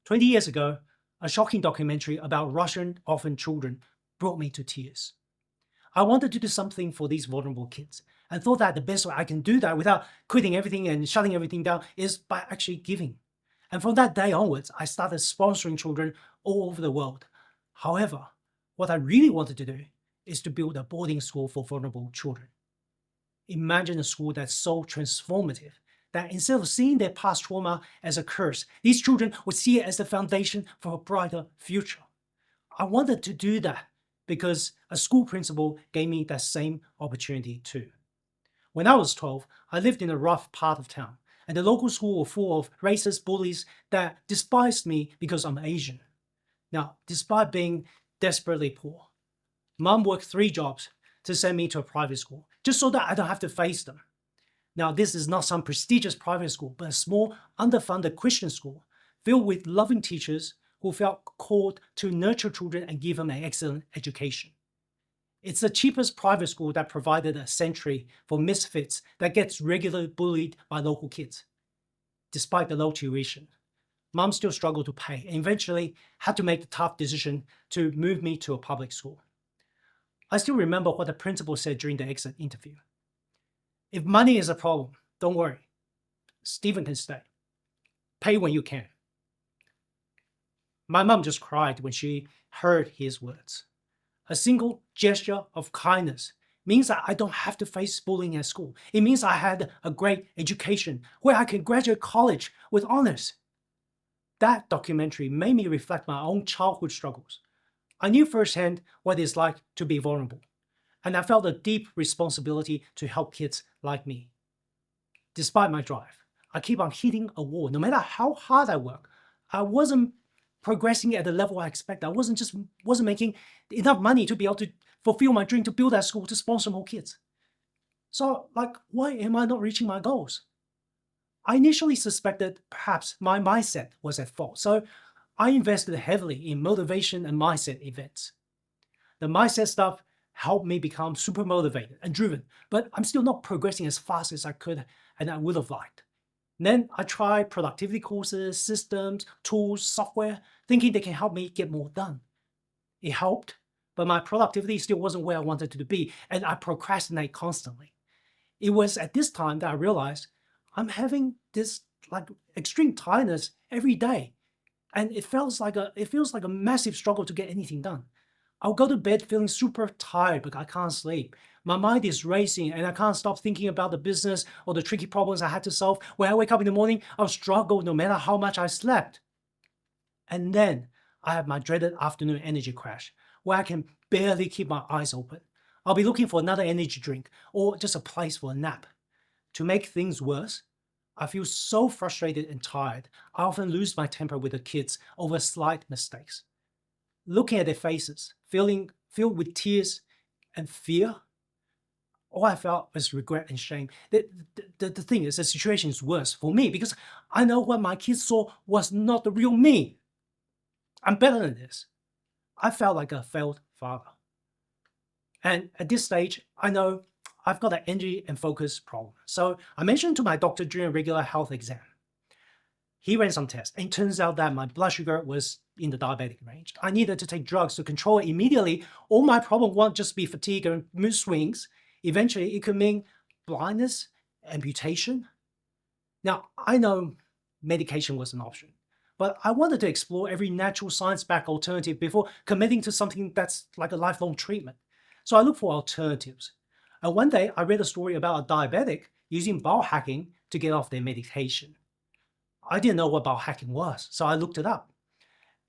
20 years ago, a shocking documentary about Russian orphan children brought me to tears. I wanted to do something for these vulnerable kids and thought that the best way I can do that without quitting everything and shutting everything down is by actually giving. And from that day onwards, I started sponsoring children all over the world. However, what I really wanted to do is to build a boarding school for vulnerable children. Imagine a school that's so transformative that instead of seeing their past trauma as a curse, these children would see it as the foundation for a brighter future. I wanted to do that because a school principal gave me that same opportunity too. When I was 12, I lived in a rough part of town, and the local school was full of racist bullies that despised me because I'm Asian. Now, despite being desperately poor, Mom worked 3 jobs to send me to a private school, just so that I don't have to face them. Now, this is not some prestigious private school, but a small, underfunded Christian school filled with loving teachers who felt called to nurture children and give them an excellent education. It's the cheapest private school that provided a sanctuary for misfits that gets regularly bullied by local kids. Despite the low tuition, Mom still struggled to pay and eventually had to make the tough decision to move me to a public school. I still remember what the principal said during the exit interview. If money is a problem, don't worry. Stephen can stay. Pay when you can. My mom just cried when she heard his words. A single gesture of kindness means that I don't have to face bullying at school. It means I had a great education where I can graduate college with honors. That documentary made me reflect my own childhood struggles. I knew firsthand what it's like to be vulnerable, and I felt a deep responsibility to help kids like me. Despite my drive, I keep on hitting a wall. No matter how hard I work, I wasn't progressing at the level I expected. I wasn't making enough money to be able to fulfill my dream to build that school to sponsor more kids. So, why am I not reaching my goals? I initially suspected perhaps my mindset was at fault, so I invested heavily in motivation and mindset events. The mindset stuff helped me become super motivated and driven, but I'm still not progressing as fast as I could and I would have liked. Then I tried productivity courses, systems, tools, software, thinking they can help me get more done. It helped, but my productivity still wasn't where I wanted it to be, and I procrastinate constantly. It was at this time that I realized I'm having this extreme tiredness every day. And it feels like a massive struggle to get anything done. I'll go to bed feeling super tired, but I can't sleep. My mind is racing and I can't stop thinking about the business or the tricky problems I had to solve. When I wake up in the morning, I'll struggle no matter how much I slept. And then I have my dreaded afternoon energy crash, where I can barely keep my eyes open. I'll be looking for another energy drink or just a place for a nap. To make things worse, I feel so frustrated and tired, I often lose my temper with the kids over slight mistakes. Looking at their faces, filled with tears and fear, all I felt was regret and shame. The thing is, the situation is worse for me because I know what my kids saw was not the real me. I'm better than this. I felt like a failed father. And at this stage, I know I've got an energy and focus problem. So I mentioned to my doctor during a regular health exam. He ran some tests, and it turns out that my blood sugar was in the diabetic range. I needed to take drugs to control it immediately, or my problem won't just be fatigue and mood swings. Eventually, it could mean blindness, amputation. Now, I know medication was an option, but I wanted to explore every natural science-backed alternative before committing to something that's like a lifelong treatment. So I looked for alternatives. And one day, I read a story about a diabetic using biohacking to get off their medication. I didn't know what biohacking was, so I looked it up.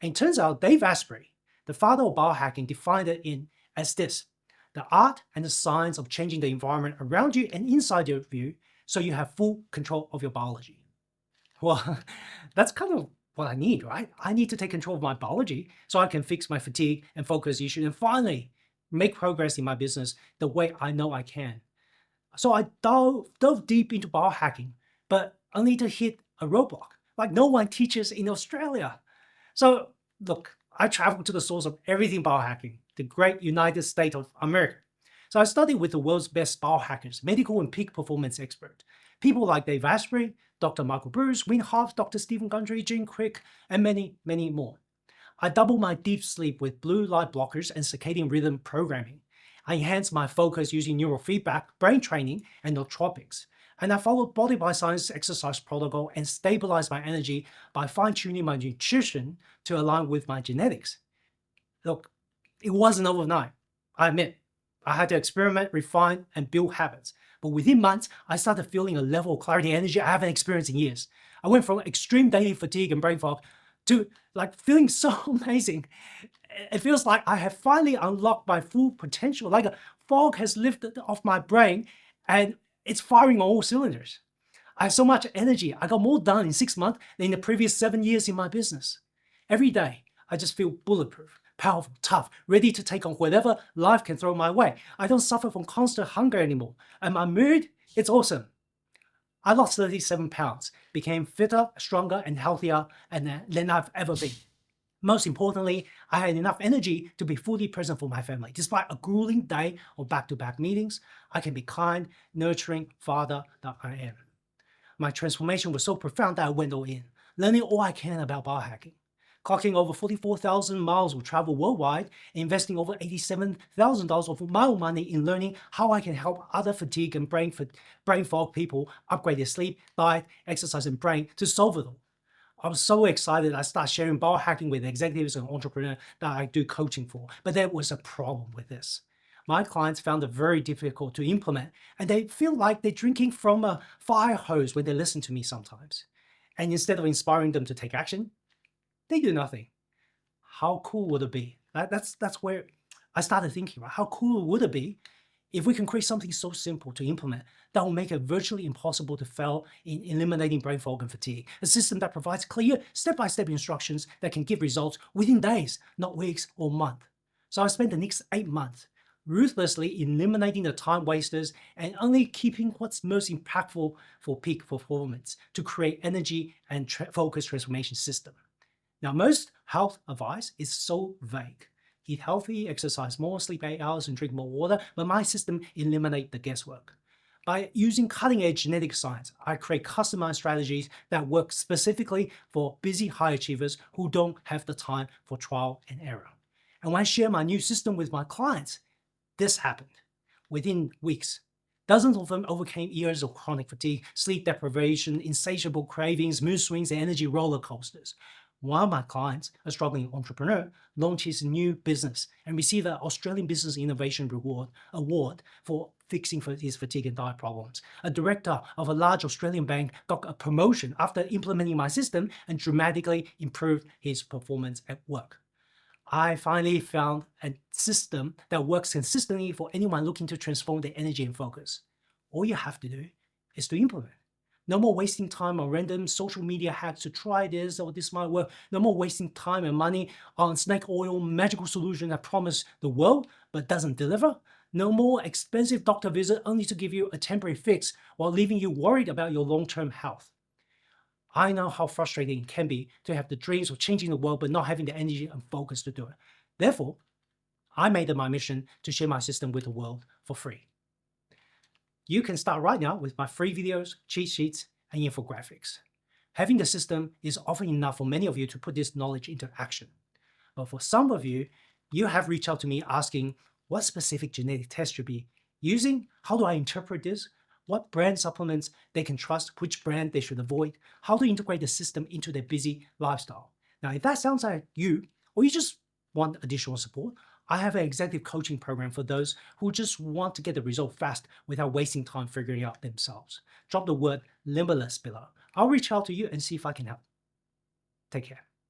And it turns out Dave Asprey, the father of biohacking, defined it as this: the art and the science of changing the environment around you and inside of you so you have full control of your biology. Well, that's kind of what I need, right? I need to take control of my biology so I can fix my fatigue and focus issues and finally make progress in my business the way I know I can. So I dove deep into biohacking, but only to hit a roadblock, like no one teaches in Australia. So look, I traveled to the source of everything biohacking, the great United States of America. So I studied with the world's best biohackers, medical and peak performance experts, people like Dave Asprey, Dr. Michael Bruce, Win Harf, Dr. Stephen Gundry, Jim Quick, and many, many more. I double my deep sleep with blue light blockers and circadian rhythm programming. I enhance my focus using neurofeedback, brain training, and nootropics. And I follow Body by Science exercise protocol and stabilize my energy by fine-tuning my nutrition to align with my genetics. Look, it wasn't overnight. I admit, I had to experiment, refine, and build habits. But within months, I started feeling a level of clarity and energy I haven't experienced in years. I went from extreme daily fatigue and brain fog to feeling so amazing. It feels like I have finally unlocked my full potential, like a fog has lifted off my brain and it's firing on all cylinders. I have so much energy. I got more done in 6 months than in the previous 7 years in my business. Every day, I just feel bulletproof, powerful, tough, ready to take on whatever life can throw my way. I don't suffer from constant hunger anymore. And my mood, it's awesome. I lost 37 pounds, became fitter, stronger, and healthier than I've ever been. Most importantly, I had enough energy to be fully present for my family. Despite a grueling day of back-to-back meetings, I can be kind, nurturing father that I am. My transformation was so profound that I went all in, learning all I can about biohacking. Clocking over 44,000 miles of travel worldwide, and investing over $87,000 of my own money in learning how I can help other fatigue and brain fog people upgrade their sleep, diet, exercise, and brain to solve it all. I was so excited I started sharing biohacking with executives and entrepreneurs that I do coaching for. But there was a problem with this. My clients found it very difficult to implement, and they feel like they're drinking from a fire hose when they listen to me sometimes. And instead of inspiring them to take action, they do nothing. How cool would it be? That's where I started thinking, right? How cool would it be if we can create something so simple to implement that will make it virtually impossible to fail in eliminating brain fog and fatigue? A system that provides clear, step-by-step instructions that can give results within days, not weeks or months. So I spent the next 8 months ruthlessly eliminating the time wasters and only keeping what's most impactful for peak performance to create energy and focus transformation system. Now, most health advice is so vague. Eat healthy, exercise more, sleep 8 hours, and drink more water, but my system eliminates the guesswork. By using cutting-edge genetic science, I create customized strategies that work specifically for busy high achievers who don't have the time for trial and error. And when I share my new system with my clients, this happened. Within weeks, dozens of them overcame years of chronic fatigue, sleep deprivation, insatiable cravings, mood swings, and energy roller coasters. One of my clients, a struggling entrepreneur, launched his new business and received an Australian Business Innovation Award for fixing his fatigue and diet problems. A director of a large Australian bank got a promotion after implementing my system and dramatically improved his performance at work. I finally found a system that works consistently for anyone looking to transform their energy and focus. All you have to do is to implement. No more wasting time on random social media hacks to try this or this might work. No more wasting time and money on snake oil magical solution that promise the world but doesn't deliver. No more expensive doctor visit only to give you a temporary fix while leaving you worried about your long-term health. I know how frustrating it can be to have the dreams of changing the world but not having the energy and focus to do it. Therefore, I made it my mission to share my system with the world for free. You can start right now with my free videos, cheat sheets, and infographics. Having the system is often enough for many of you to put this knowledge into action. But for some of you, you have reached out to me asking what specific genetic test should be using, how do I interpret this, what brand supplements they can trust, which brand they should avoid, how to integrate the system into their busy lifestyle. Now, if that sounds like you, or you just want additional support, I have an executive coaching program for those who just want to get the result fast without wasting time figuring out themselves. Drop the word limitless below. I'll reach out to you and see if I can help. Take care.